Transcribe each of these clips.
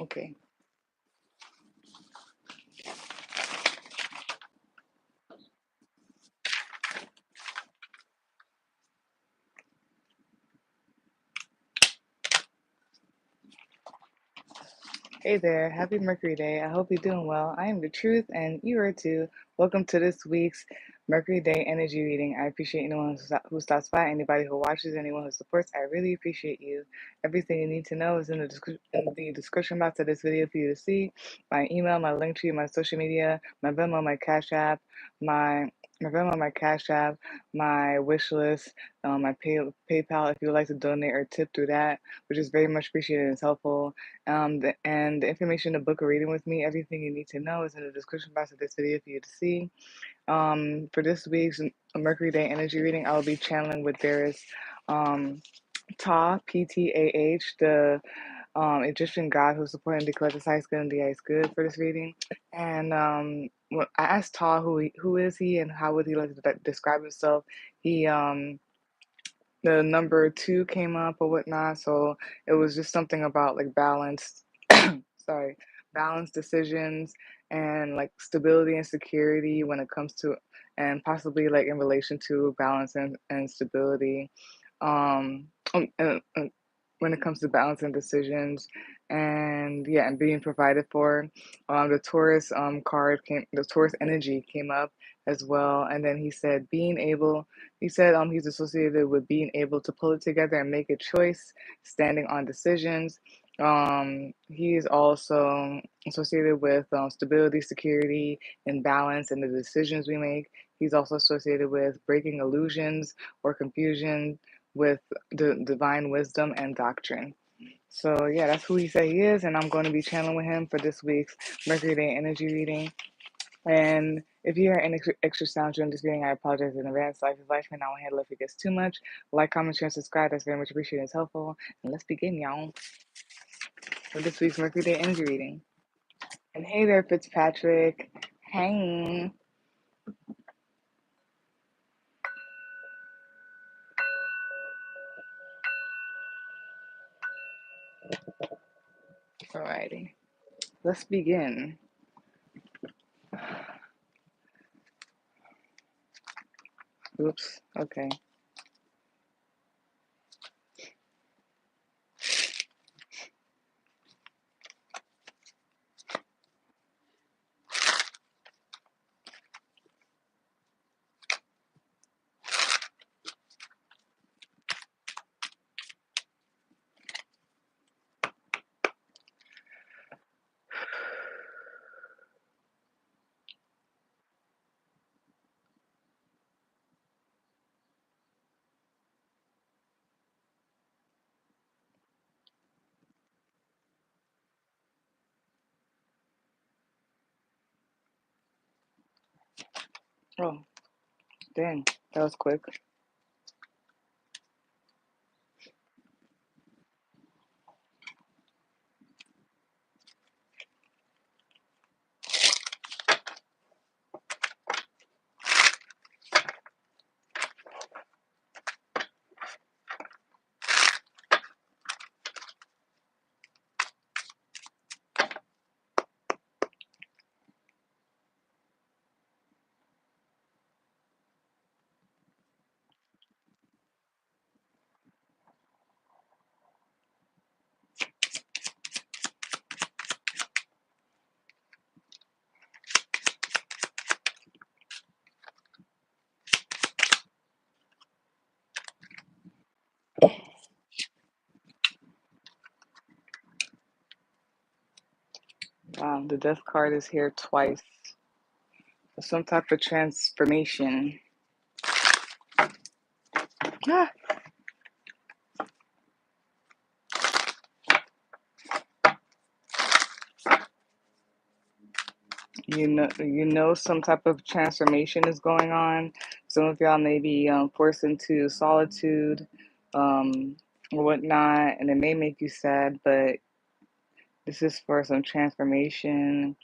Okay. Hey there, happy Mercury Day. I hope you're doing well. I am the truth, and you are too. Welcome to this week's Mercury Day Energy Reading. I appreciate anyone who stops by, anybody who watches, anyone who supports. I really appreciate you. Everything you need to know is in the description box of this video for you to see. My email, my link tree, my social media, my Venmo, my Cash App, my Venmo, my Cash App, my wish list, my PayPal if you would like to donate or tip through that, which is very much appreciated and is helpful. And the information to book a reading with me, everything you need to know is in the description box of this video for you to see. For this week's Mercury Day Energy Reading, I will be channeling with Darius Ta, Ptah, the Egyptian god who's supporting the collective highest good and the highest good for this reading. And when I asked Ta who is he and how would he like to describe himself, he the number 2 came up or whatnot, so it was just something about like balanced sorry, balanced decisions and like stability and security when it comes to, and possibly like in relation to balance and stability, um, when it comes to balance and decisions, and yeah, and being provided for. The Taurus the Taurus energy came up as well, and then he said he's associated with being able to pull it together and make a choice, standing on decisions. He is also associated with stability, security, and balance in the decisions we make. He's also associated with breaking illusions or confusion with the divine wisdom and doctrine. So yeah, that's who he said he is, and I'm going to be channeling with him for this week's Mercury Day Energy Reading. And if you hear any extra sound during this reading, I apologize in advance. Life is life, and I won't handle if it gets too much. Like, comment, share, and subscribe. That's very much appreciated. It's helpful. And let's begin, y'all, for this week's Mercury Day Energy Reading. And hey there, Fitzpatrick. Hey. Alrighty. Let's begin. Oops. Okay. Oh, dang. That was quick. Wow, the death card is here twice. Some type of transformation. Ah. You know, some type of transformation is going on. Some of y'all may be forced into solitude, or whatnot, and it may make you sad, but this is for some transformation,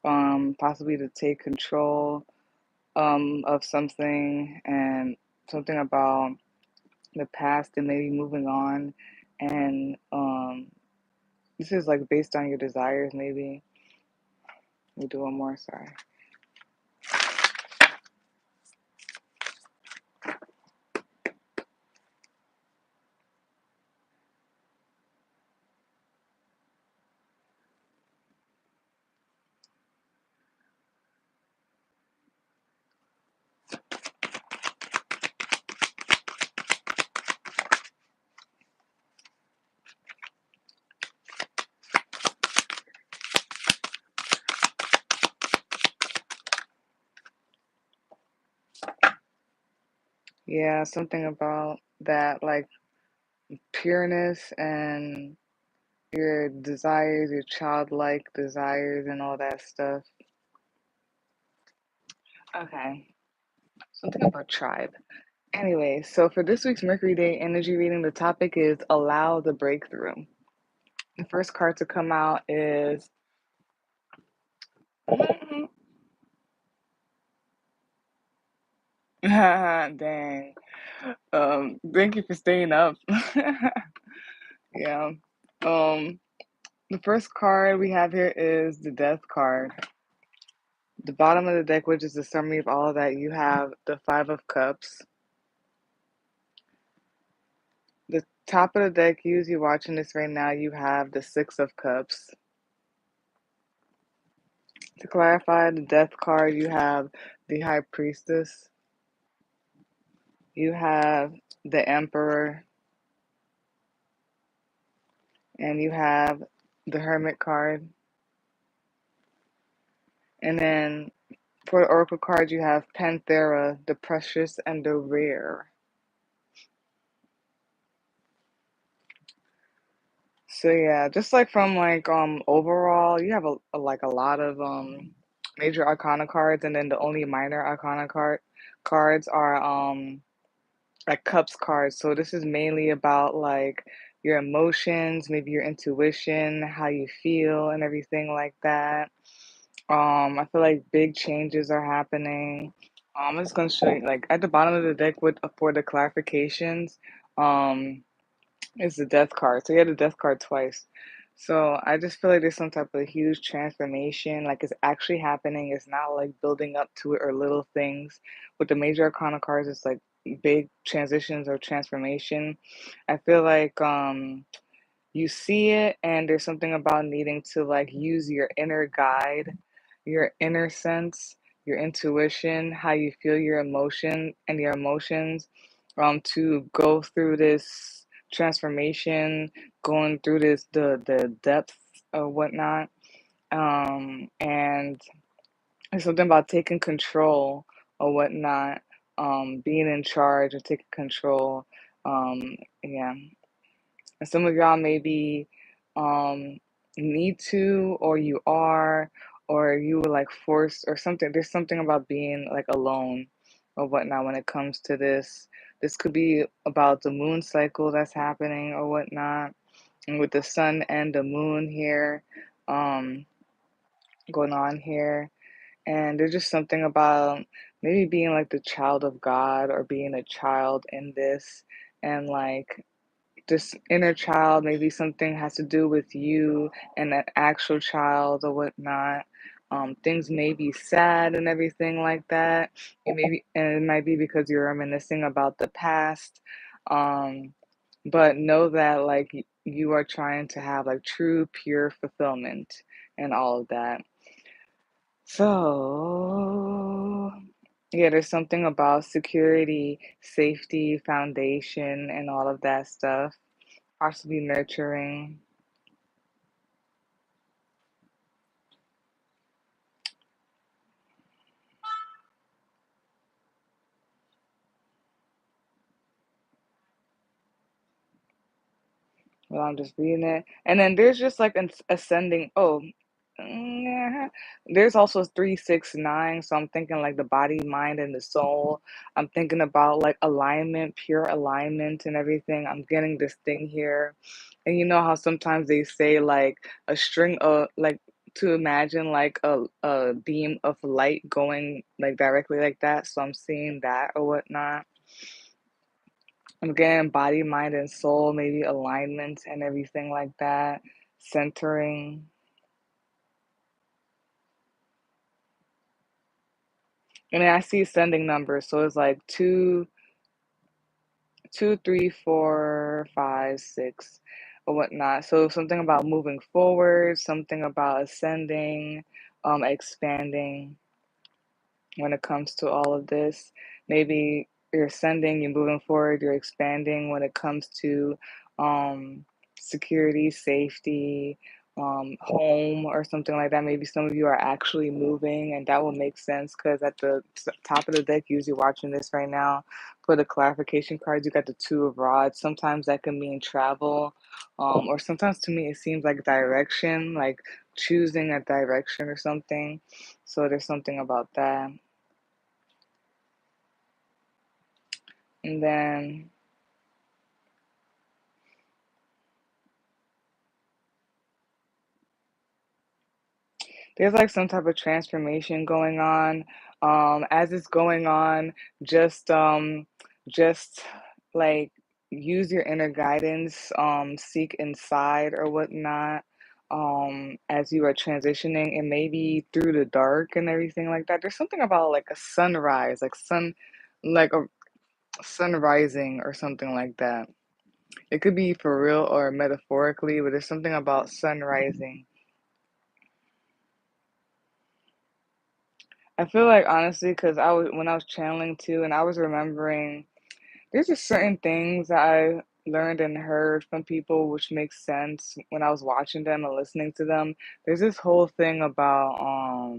possibly to take control of something, and something about the past and maybe moving on, and This is like based on your desires, maybe. We'll do one more, sorry. Yeah, something about that, like pureness and your desires, your childlike desires, and all that stuff. Okay, something about tribe. Anyway, so for this week's Mercury Day Energy Reading, the topic is Allow the Breakthrough. The first card to come out is dang. Thank you for staying up. Yeah. The first card we have here is the Death card. The bottom of the deck, which is the summary of all of that, you have the Five of Cups. The top of the deck, you watching this right now, you have the Six of Cups. To clarify the Death card, you have the High Priestess. You have the Emperor. And you have the Hermit card. And then for the Oracle card, you have Panthera, the Precious and the Rare. So yeah, just like from like overall, you have a lot of major arcana cards, and then the only minor arcana cards are like cups cards. So this is mainly about like your emotions, maybe your intuition, how you feel and everything like that. I feel like big changes are happening. I'm just gonna show you like at the bottom of the deck with for the clarifications. Um it's the death card. So you had the death card twice. So I just feel like there's some type of huge transformation, like it's actually happening. It's not like building up to it or little things. With the major arcana cards, it's like big transitions or transformation. I feel like you see it and there's something about needing to like use your inner guide, your inner sense, your intuition, how you feel your emotion and your emotions to go through this transformation, going through this the depth or whatnot. And there's something about taking control or whatnot, being in charge or taking control. Yeah, and some of y'all maybe um, need to, or you are, or you were like forced or something. There's something about being like alone or whatnot when it comes to this. This could be about the moon cycle that's happening or whatnot. And with the sun and the moon here um, going on here. And there's just something about maybe being like the child of God or being a child in this and like this inner child, maybe something has to do with you and an actual child or whatnot. Things may be sad and everything like that. And it might be because you're reminiscing about the past. Um, but know that like you are trying to have like true, pure fulfillment and all of that. So yeah, there's something about security, safety, foundation, and all of that stuff. Possibly nurturing. Well, I'm just reading it. And then there's just like an ascending. Oh, yeah. There's also 369. So I'm thinking like the body, mind, and the soul. I'm thinking about like alignment, pure alignment, and everything. I'm getting this thing here. And you know how sometimes they say like a string of like to imagine like a beam of light going like directly like that. So I'm seeing that or whatnot. I'm getting body, mind, and soul, maybe alignment and everything like that. centering. And then I see ascending numbers, so it's like 2, 2, 3, 4, 5, 6, or whatnot. So something about moving forward, something about ascending, expanding when it comes to all of this. Maybe you're ascending, you're moving forward, you're expanding when it comes to um, security, safety, home, or something like that. Maybe some of you are actually moving, and that will make sense because at the top of the deck, usually watching this right now, for the clarification cards, you got the Two of Rods. Sometimes that can mean travel, or sometimes to me it seems like direction, like choosing a direction or something. So there's something about that. And then there's like some type of transformation going on. As it's going on, just um just like use your inner guidance, seek inside or whatnot. As you are transitioning and maybe through the dark and everything like that. There's something about like a sunrise, like a sun rising or something like that. It could be for real or metaphorically, but there's something about sun rising. I feel like honestly, because when I was channeling too, and I was remembering, there's just certain things that I learned and heard from people, which makes sense when I was watching them and listening to them. There's this whole thing about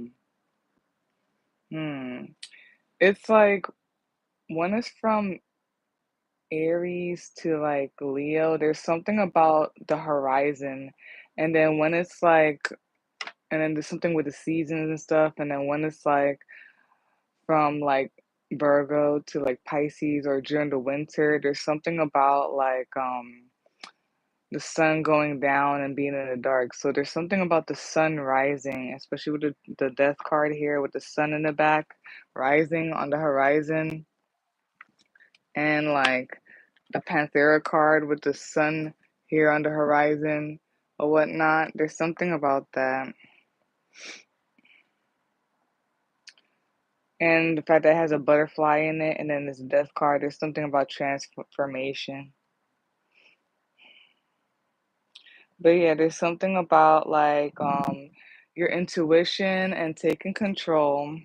hmm, it's like when it's from Aries to like Leo, there's something about the horizon, and then when it's like, and then there's something with the seasons and stuff, and then when it's like from like Virgo to like Pisces or during the winter, there's something about like the sun going down and being in the dark. So there's something about the sun rising, especially with the death card here with the sun in the back, rising on the horizon, and like the Panthera card with the sun here on the horizon or whatnot. There's something about that. And the fact that it has a butterfly in it and then this death card, there's something about transformation. But yeah, there's something about like your intuition and taking control.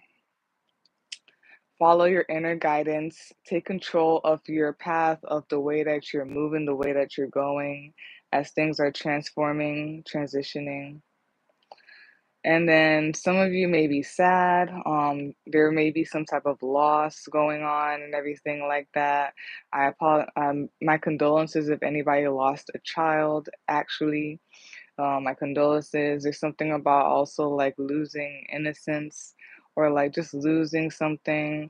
Follow your inner guidance. Take control of your path, of the way that you're moving, the way that you're going, as things are transforming, transitioning. And then some of you may be sad. There may be some type of loss going on and everything like that. I apologize. My condolences if anybody lost a child, actually. My condolences. There's something about also like losing innocence or like just losing something.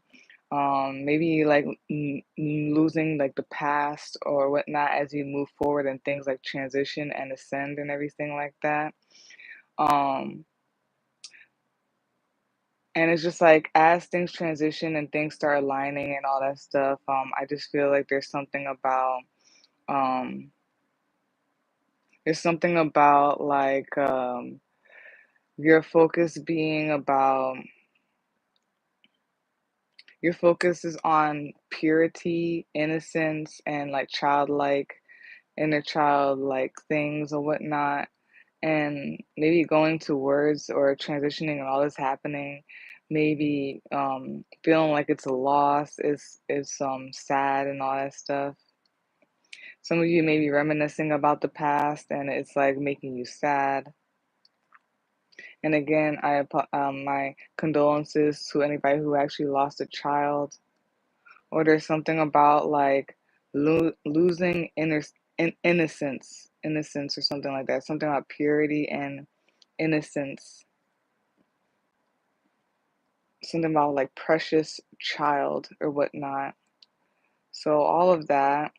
Maybe like losing like the past or whatnot as you move forward and things like transition and ascend and everything like that. Um, and it's just like as things transition and things start aligning and all that stuff, I just feel like um, there's something about like your focus being about your focus is on purity, innocence, and like childlike, inner childlike things or whatnot. And maybe going to words or transitioning and all this happening, maybe feeling like it's a loss is sad and all that stuff. Some of you may be reminiscing about the past and it's like making you sad. And again, my condolences to anybody who actually lost a child. Or there's something about like losing innocence or something like that. Something about purity and innocence. Something about like precious child or whatnot. So all of that.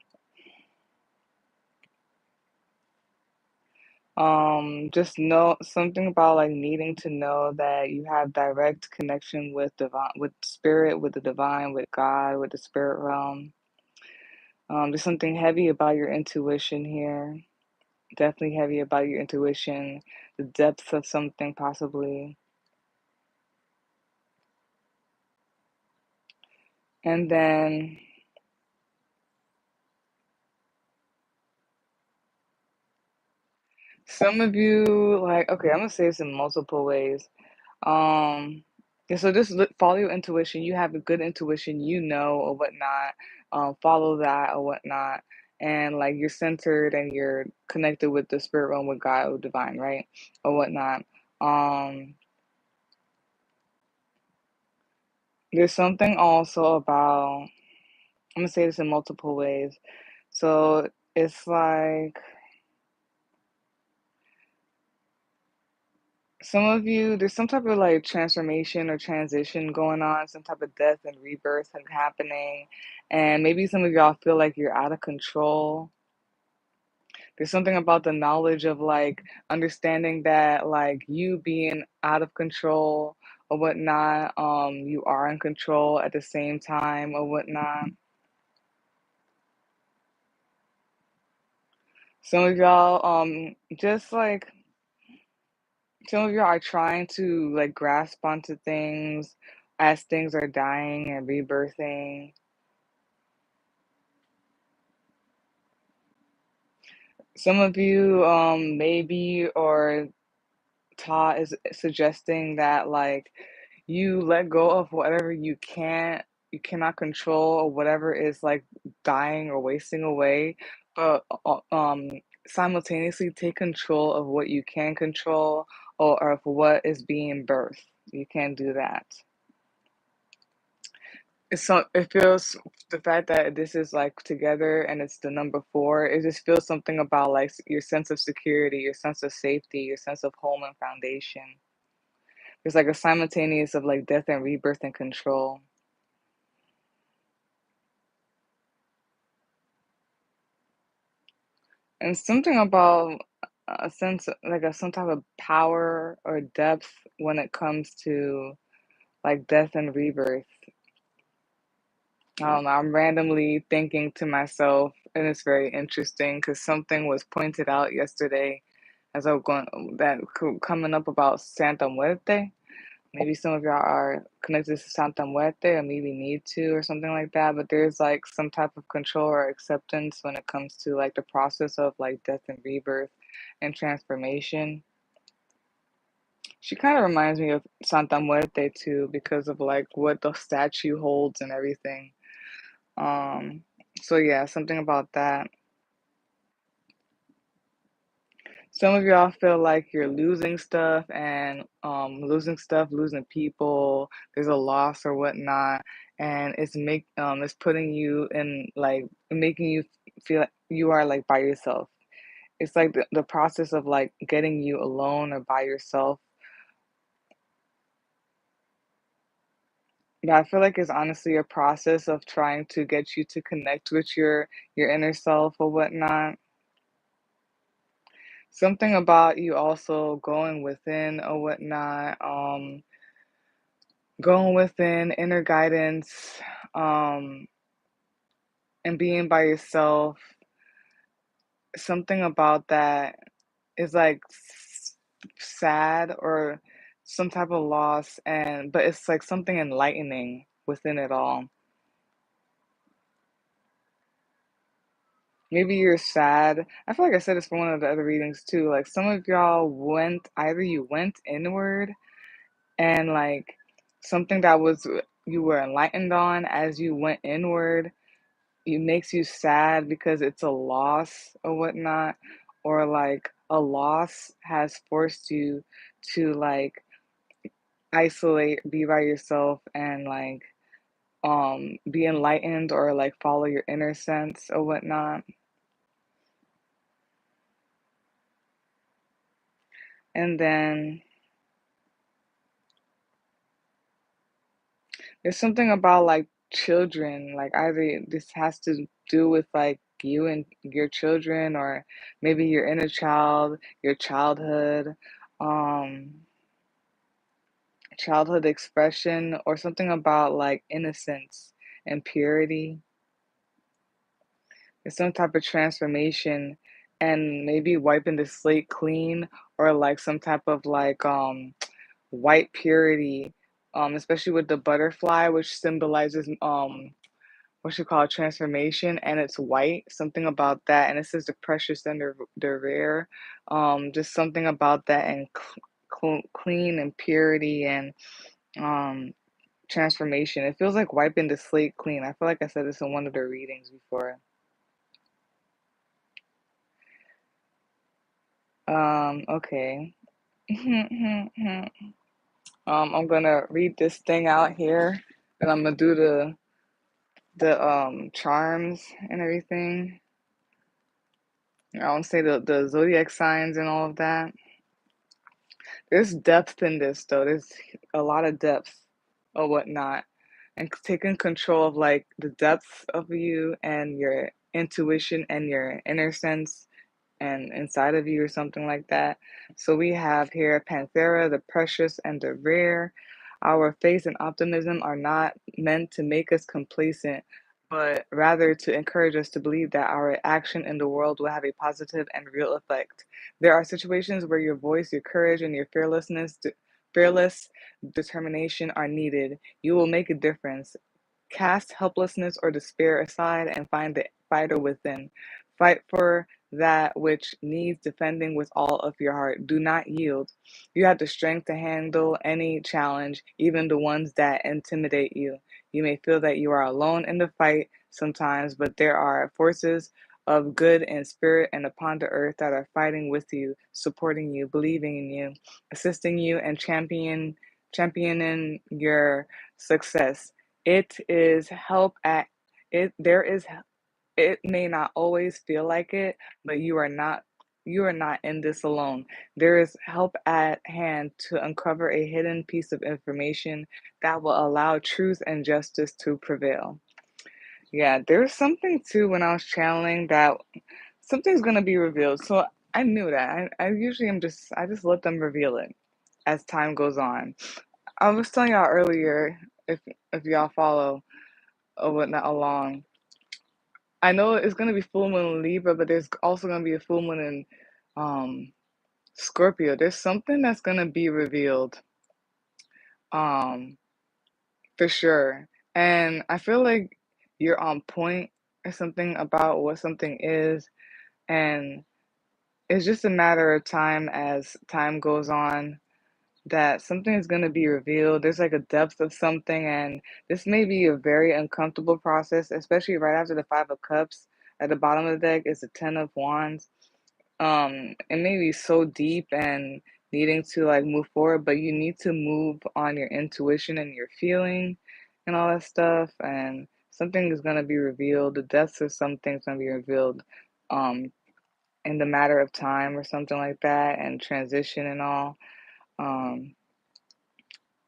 Just know something about like needing to know that you have direct connection with divine, with spirit, with the divine, with God, with the spirit realm. There's something heavy about your intuition here. definitely heavy about your intuition, the depth of something possibly. And then some of you, like, okay, I'm gonna say this in multiple ways. Um, yeah, so just follow your intuition. You have a good intuition, you know, or whatnot. Follow that or whatnot. And like you're centered and you're connected with the spirit realm, with God or divine, right? Or whatnot. Um, there's something also about, I'm gonna say this in multiple ways. So it's like some of you, there's some type of like transformation or transition going on, some type of death and rebirth happening. And maybe some of y'all feel like you're out of control. There's something about the knowledge of like understanding that like you being out of control or whatnot, you are in control at the same time or whatnot. Some of y'all, just like some of you are trying to like grasp onto things as things are dying and rebirthing. Some of you maybe or Ta is suggesting that like you let go of whatever you cannot control or whatever is like dying or wasting away, but simultaneously take control of what you can control or of what is being birthed. You can't do that. So it feels the fact that this is like together and it's the number four, it just feels something about like your sense of security, your sense of safety, your sense of home and foundation. There's like a simultaneous of like death and rebirth and control. And something about a sense like some type of power or depth when it comes to like death and rebirth. I don't know, I'm randomly thinking to myself, and it's very interesting because something was pointed out yesterday as I was going that coming up about Santa Muerte. Maybe some of y'all are connected to Santa Muerte or maybe need to or something like that, but there's like some type of control or acceptance when it comes to like the process of like death and rebirth and transformation. She kind of reminds me of Santa Muerte too because of like what the statue holds and everything. Um, so yeah, something about that. Some of y'all feel like you're losing stuff and losing people. There's a loss or whatnot, and it's putting you in like making you feel like you are like by yourself. It's like the process of like getting you alone or by yourself. But I feel like it's honestly a process of trying to get you to connect with your inner self or whatnot. Something about you also going within or whatnot, going within inner guidance, um, and being by yourself. Something about that is like sad or some type of loss, and but it's like something enlightening within it all. Maybe you're sad. I feel like I said this for one of the other readings too. Like some of y'all either you went inward and like something that was you were enlightened on as you went inward, it makes you sad because it's a loss or whatnot, or like a loss has forced you to like isolate, be by yourself, and like be enlightened or like follow your inner sense or whatnot. And then there's something about like children, like either this has to do with like you and your children, or maybe your inner child, your um, childhood expression, or something about like innocence and purity. There's some type of transformation and maybe wiping the slate clean, or like some type of like white purity, especially with the butterfly, which symbolizes what you call transformation, and it's white. Something about that, and it says the precious and the rare. Just something about that, and clean and purity and um transformation. It feels like wiping the slate clean. I feel like I said this in one of the readings before. Okay. I'm gonna read this thing out here, and I'm gonna do the charms and everything. I want to say the zodiac signs and all of that. There's depth in this though. There's a lot of depth or whatnot, and taking control of like the depth of you and your intuition and your inner sense and inside of you or something like that. So we have here Panthera, the precious and the rare. Our faith and optimism are not meant to make us complacent, but rather to encourage us to believe that our action in the world will have a positive and real effect. There are situations where your voice, your courage, and your fearless determination are needed. You will make a difference. Cast helplessness or despair aside and find the fighter within. Fight for that which needs defending with all of your heart. Do not yield. You have the strength to handle any challenge, even the ones that intimidate you. You may feel that you are alone in the fight sometimes, but there are forces of good and spirit and upon the earth that are fighting with you, supporting you, believing in you, assisting you, and championing your success. It is help at it. There is it may not always feel like it, but you are not in this alone. There is help at hand to uncover a hidden piece of information that will allow truth and justice to prevail. Yeah, there's something too when I was channeling that something's gonna be revealed. So I knew that. I usually I just let them reveal it as time goes on. I was telling y'all earlier, if y'all follow or whatnot along, I know it's gonna be full moon in Libra, but there's also gonna be a full moon in um Scorpio. There's something that's gonna be revealed, um, for sure. And I feel like you're on point or something about what something is, and it's just a matter of time as time goes on that something is going to be revealed. There's like a depth of something, and this may be a very uncomfortable process, especially right after the Five of Cups. At the bottom of the deck is the Ten of Wands. It may be so deep and needing to like move forward, but you need to move on your intuition and your feeling and all that stuff. And something is going to be revealed. The depths of something's going to be revealed. Um, in the matter of time or something like that, and transition and all. Um,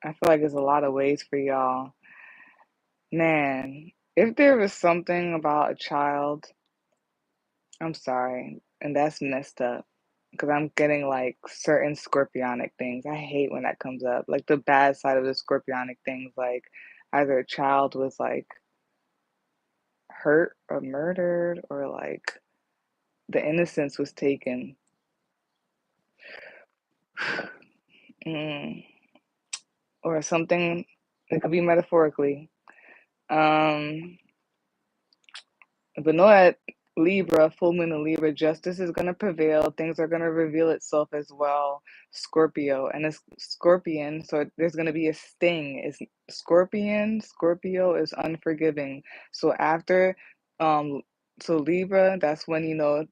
I feel like there's a lot of ways for y'all. Man, if there was something about a child, I'm sorry, and that's messed up. Because I'm getting like certain scorpionic things. I hate when that comes up. Like the bad side of the scorpionic things, like either a child was like hurt or murdered, or like the innocence was taken. Mm, or something. It could be metaphorically. Um, But know that Libra, full moon in Libra, justice is going to prevail. Things are going to reveal itself as well. Scorpio, and it's Scorpion, so there's going to be a sting. Is Scorpio is unforgiving. So after, um, so Libra, that's when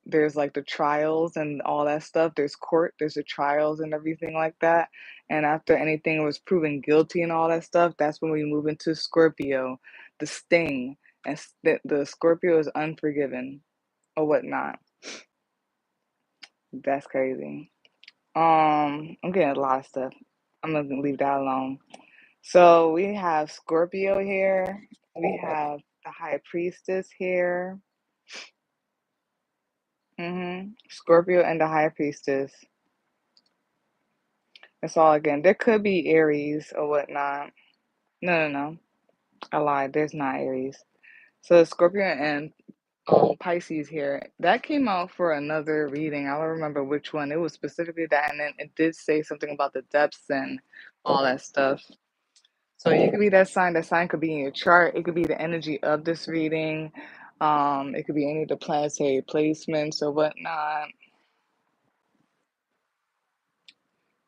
there's like the trials and all that stuff. There's court, there's the trials and everything like that. And after anything was proven guilty and all that stuff, that's when we move into Scorpio, the sting, and the Scorpio is unforgiven or whatnot. That's crazy. I'm getting a lot of stuff. I'm gonna leave that alone. So we have Scorpio here. We have the High Priestess here. Scorpio and the High Priestess. That's all again. There could be Aries or whatnot. No, no, no. I lied. There's not Aries. So Scorpio and Pisces here. That came out for another reading. I don't remember which one. It was specifically that, and then it did say something about the depths and all that stuff. So you could be that sign. That sign could be in your chart. It could be the energy of this reading. It could be any of the planetary placements or whatnot.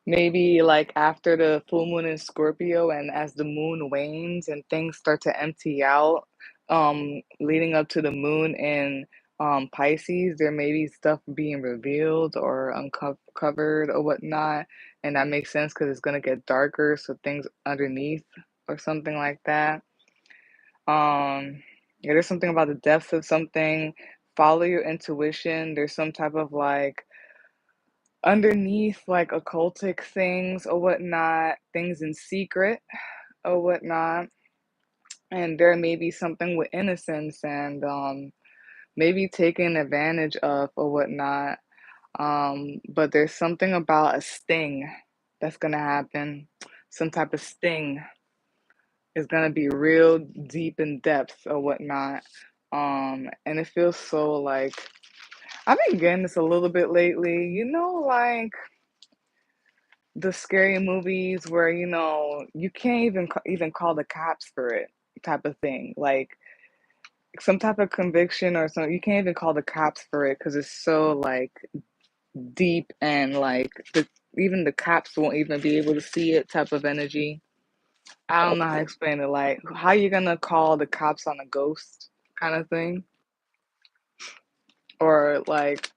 Maybe like after the full moon in Scorpio and as the moon wanes and things start to empty out, leading up to the moon in Pisces, there may be stuff being revealed or uncovered or whatnot. And that makes sense because it's going to get darker, so things underneath or something like that. Yeah, there's something about the depths of something. Follow your intuition. There's some type of like underneath like occultic things or whatnot, things in secret or whatnot. And there may be something with innocence and maybe taken advantage of or whatnot. But there's something about a sting that's gonna happen. Some type of sting is gonna be real deep in depth or whatnot. And it feels so like I've been getting this a little bit lately, like the scary movies where you can't even call the cops for it type of thing, like some type of conviction or something. You can't even call the cops for it because it's so like deep and like even the cops won't even be able to see it type of energy. I don't know how to explain it. Like, how you gonna call the cops on a ghost kind of thing, or like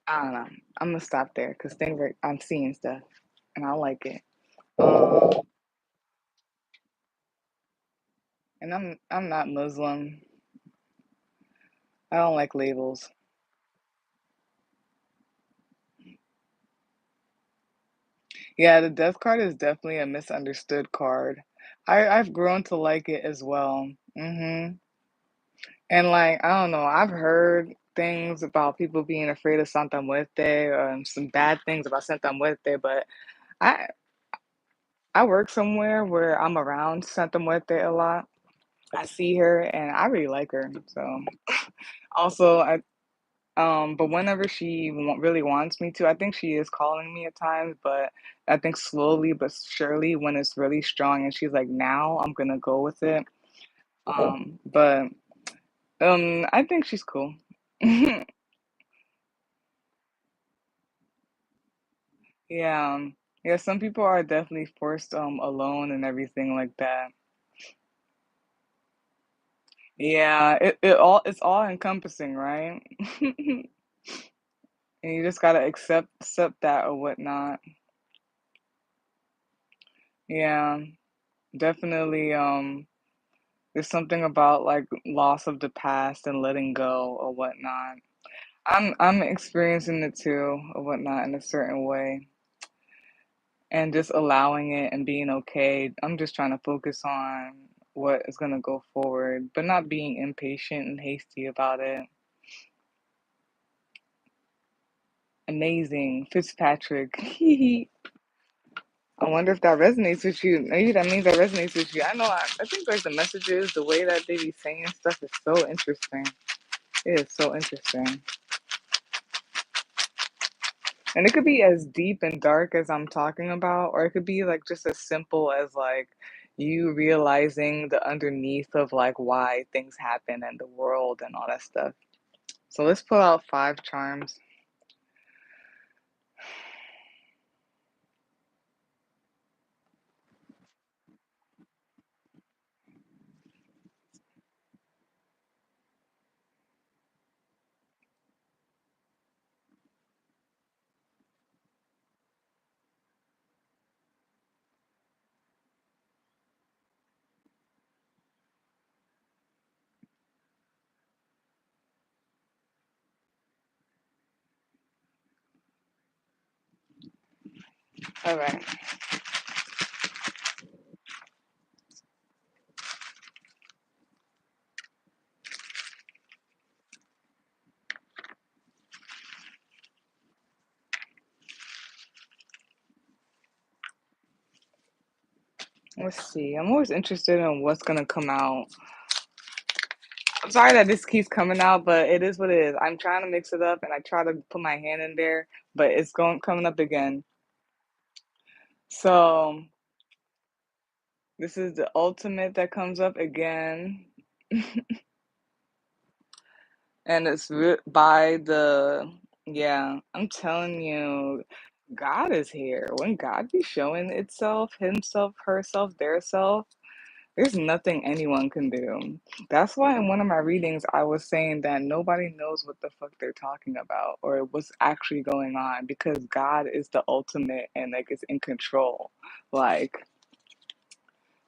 I don't know. I'm gonna stop there because things are I'm seeing stuff and I like it. um, and I'm not Muslim. I don't like labels. Yeah, the death card is definitely a misunderstood card. I've grown to like it as well. And like, I don't know, I've heard things about people being afraid of Santa Muerte, some bad things about Santa Muerte, but I I work somewhere where I'm around Santa Muerte a lot. I see her and I really like her. So also but whenever she really wants me to, I think she is calling me at times, but I think slowly but surely when it's really strong and she's like, now I'm gonna go with it. But I think she's cool. Yeah. Yeah, some people are definitely forced alone and everything like that. Yeah, it's all encompassing, right? And you just gotta accept that or whatnot. Yeah, definitely. There's something about like loss of the past and letting go or whatnot. I'm experiencing it too or whatnot in a certain way, and just allowing it and being okay. I'm just trying to focus on what is gonna go forward, but not being impatient and hasty about it. Amazing, Fitzpatrick. I wonder if that resonates with you. Maybe that means that resonates with you. I know. I think like the messages, the way that they be saying stuff is so interesting. It is so interesting. And it could be as deep and dark as I'm talking about, or it could be like just as simple as like you realizing the underneath of like why things happen in the world and all that stuff. So let's pull out 5 charms. All right, let's see. I'm always interested in what's gonna come out I'm sorry that this keeps coming out, but it is what it is. I'm trying to mix it up and I try to put my hand in there, but it's coming up again. So this is the ultimate that comes up again. And it's by the, yeah, I'm telling you, God is here. When God be showing itself, himself, herself, their self, there's nothing anyone can do. That's why in one of my readings, I was saying that nobody knows what the fuck they're talking about or what's actually going on because God is the ultimate and like is in control. Like,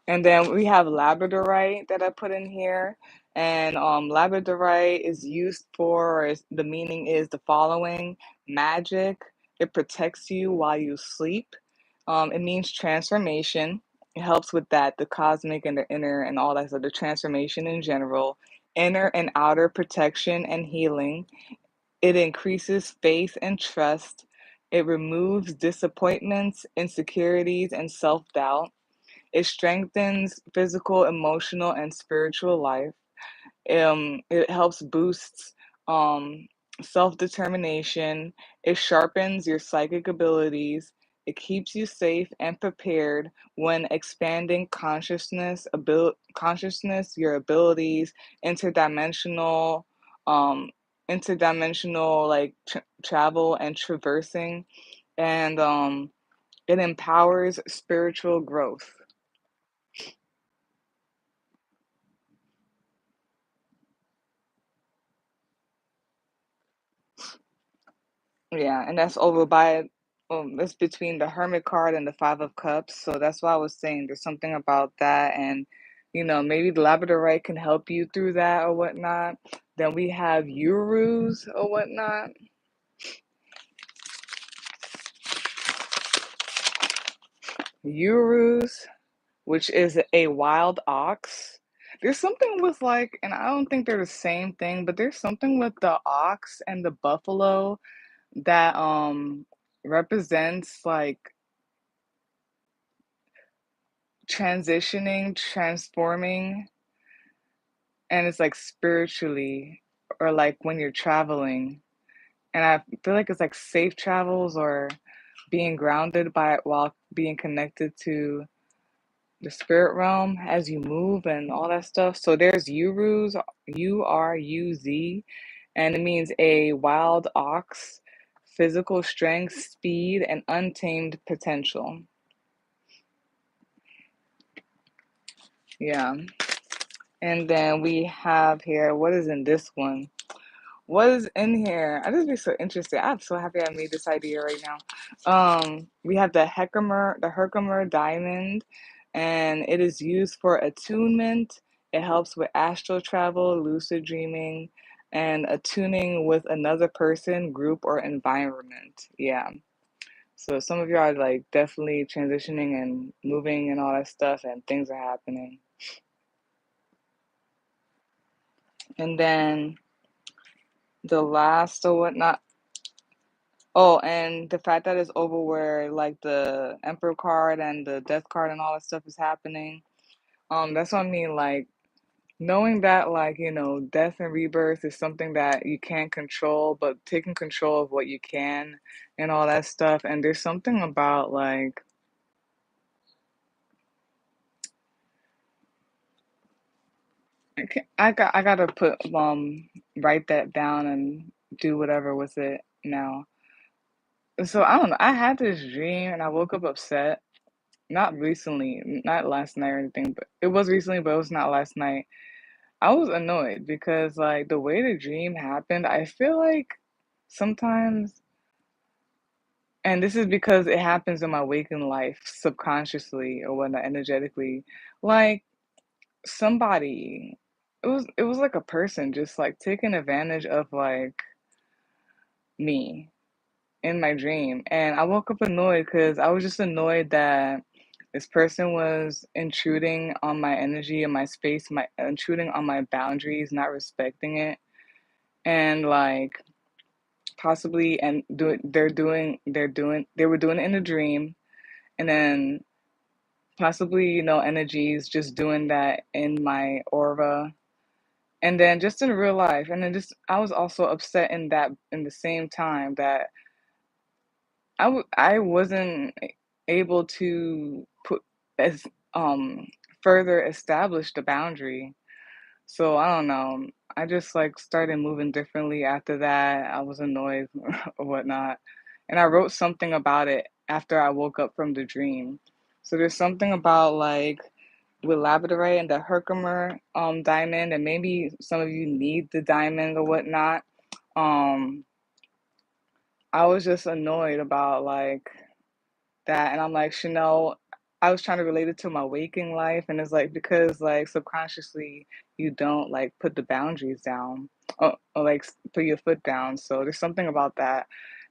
and then we have labradorite that I put in here. And labradorite is used for, the meaning is the following: magic. It protects you while you sleep. It means transformation. It helps with that, the cosmic and the inner and all that. So the transformation in general, inner and outer protection and healing. It increases faith and trust. It removes disappointments, insecurities, and self doubt. It strengthens physical, emotional, and spiritual life. It helps boost um, self-determination. It sharpens your psychic abilities. It keeps you safe and prepared when expanding consciousness, your abilities, interdimensional, um, interdimensional like travel and traversing, and it empowers spiritual growth. Yeah, and that's over by that's between the Hermit card and the Five of Cups. So that's why I was saying there's something about that, and maybe the Labradorite can help you through that or whatnot. Then we have Urus or whatnot. Urus, which is a wild ox. There's something with like, and I don't think they're the same thing, but there's something with the ox and the buffalo that represents like transitioning, transforming, and it's like spiritually or like when you're traveling. And I feel like it's like safe travels or being grounded by it while being connected to the spirit realm as you move and all that stuff. So there's Uruz, Uruz, and it means a wild ox, physical strength, speed, and untamed potential. Yeah. And then we have here, what is in this one? What is in here? I just be so interested. I'm so happy I made this idea right now. We have the Herkimer diamond, and it is used for attunement. It helps with astral travel, lucid dreaming, and attuning with another person, group, or environment. Yeah. So some of you are like definitely transitioning and moving and all that stuff, and things are happening. And then the last or whatnot. Oh, and the fact that it's over where like the Emperor card and the Death card and all that stuff is happening. That's what I mean, like knowing that like, death and rebirth is something that you can't control, but taking control of what you can and all that stuff. And there's something about like I gotta write that down and do whatever with it now. So I don't know. I had this dream and I woke up upset. Not recently, not last night or anything, but it was recently, but it was not last night. I was annoyed because like the way the dream happened, I feel like sometimes, and this is because it happens in my waking life subconsciously or whatnot, energetically, like somebody, it was like a person just like taking advantage of like me in my dream. And I woke up annoyed because I was just annoyed that this person was intruding on my energy and my space, my intruding on my boundaries, not respecting it, and like possibly and they were doing it in a dream, and then possibly energies just doing that in my aura, And then just in real life, and then just I was also upset in the same time that I wasn't able to put as further establish the boundary. So I don't know. I just like started moving differently after that. I was annoyed or whatnot. And I wrote something about it after I woke up from the dream. So there's something about like with labradorite and the Herkimer diamond, and maybe some of you need the diamond or whatnot. Um, I was just annoyed about like that, and I'm like, Chanel, I was trying to relate it to my waking life, and it's like because like subconsciously you don't like put the boundaries down, or like put your foot down. So there's something about that.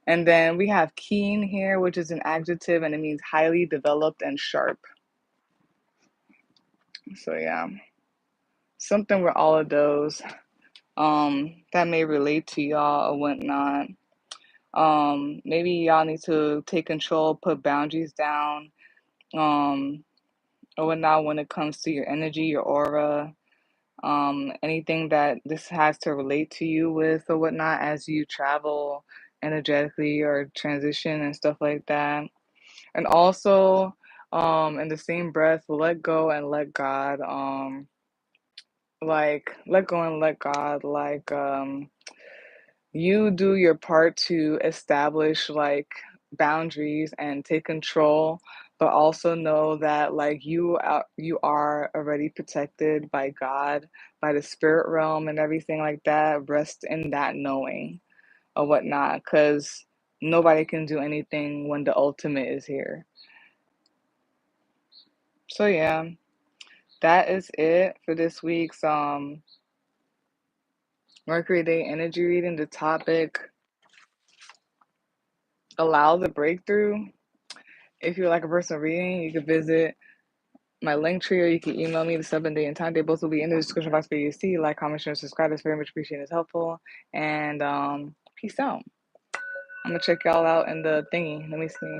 And then we have keen here, which is an adjective, and it means highly developed and sharp. So yeah, something with all of those that may relate to y'all or whatnot. Maybe y'all need to take control, put boundaries down, um, or whatnot when it comes to your energy, your aura, anything that this has to relate to you with or whatnot as you travel energetically or transition and stuff like that. And also, in the same breath, let go and let God, like let go and let God, like you do your part to establish like boundaries and take control, but also know that like you are already protected by God, by the spirit realm and everything like that. Rest in that knowing or whatnot, because nobody can do anything when the ultimate is here. So yeah, that is it for this week's Mercury Day Energy Reading. The topic: allow the breakthrough. If you're like a person reading, you can visit my link tree, or you can email me the 7 day and time. They both will be in the description box for you to see. Like, comment, share, and subscribe. It's very much appreciated. It's helpful. And peace out. I'm gonna check y'all out in the thingy. Let me see.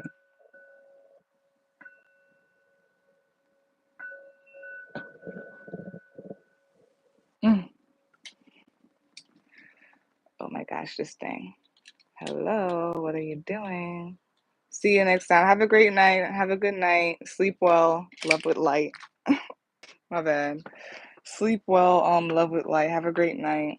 Mm. Oh my gosh, this thing. Hello, what are you doing? See you next time. Have a great night. Have a good night. Sleep well. Love with light. My bad. Sleep well. Love with light. Have a great night.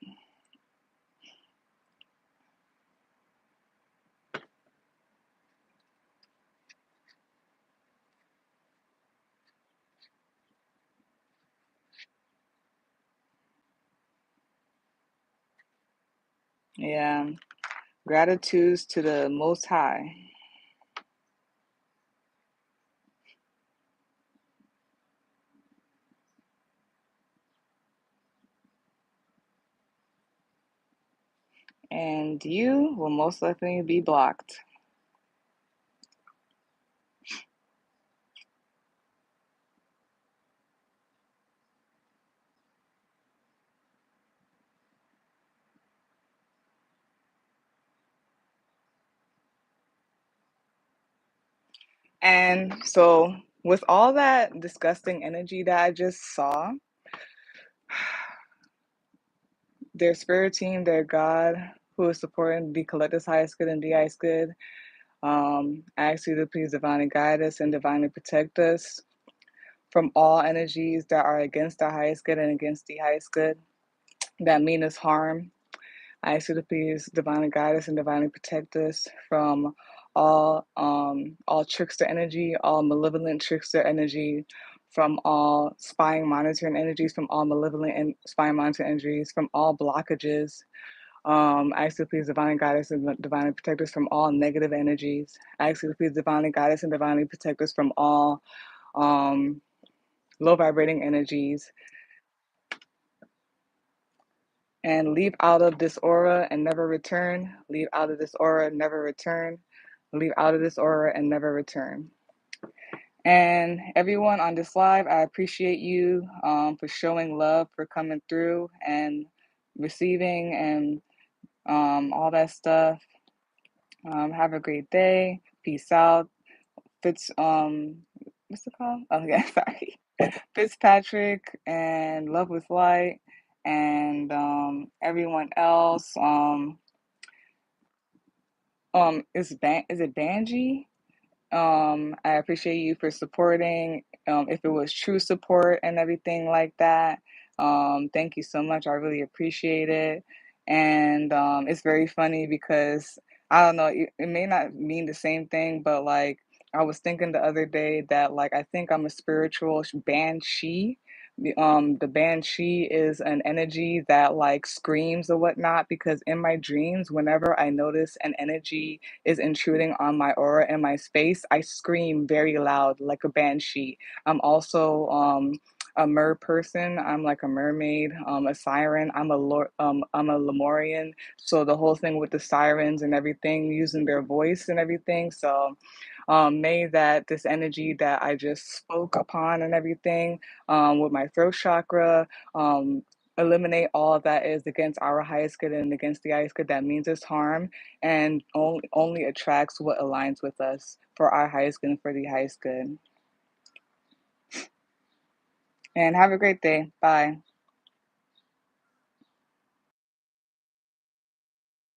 Yeah. Gratitudes to the Most High. And you will most likely be blocked. And so, with all that disgusting energy that I just saw, their spirit team, their God, who is supporting the collective's highest good and the highest good, I ask you to please divinely guide us and divinely protect us from all energies that are against the highest good and against the highest good, that mean us harm. I ask you to please divinely guide us and divinely protect us from all trickster energy, all malevolent trickster energy, from all spying monitoring energies, from all malevolent and spying monitoring energies, from all blockages. I ask you to please divinely guide us and divinely protect us from all negative energies. I ask you to please divinely guide us and divinely protect us from all um, low vibrating energies, and leave out of this aura and never return. Leave out of this aura, never return. Leave out of this aura and never return. And everyone on this live, I appreciate you for showing love, for coming through and receiving and all that stuff. Have a great day. Peace out. Fitz, what's it called? Oh yeah, sorry. Fitzpatrick and Love with Light and everyone else. Is it Banji? I appreciate you for supporting. If it was true support and everything like that, thank you so much. I really appreciate it. And it's very funny because I don't know, it may not mean the same thing, but like I was thinking the other day that like I think I'm a spiritual banshee. The banshee is an energy that like screams or whatnot because in my dreams, whenever I notice an energy is intruding on my aura and my space, I scream very loud like a banshee. I'm also a mer person. I'm like a mermaid, a siren. I'm a Lemurian. So the whole thing with the sirens and everything, using their voice and everything. So may that this energy that I just spoke upon and everything with my throat chakra, eliminate all that is against our highest good and against the highest good that means us harm, and only attracts what aligns with us for our highest good and for the highest good. And have a great day. Bye.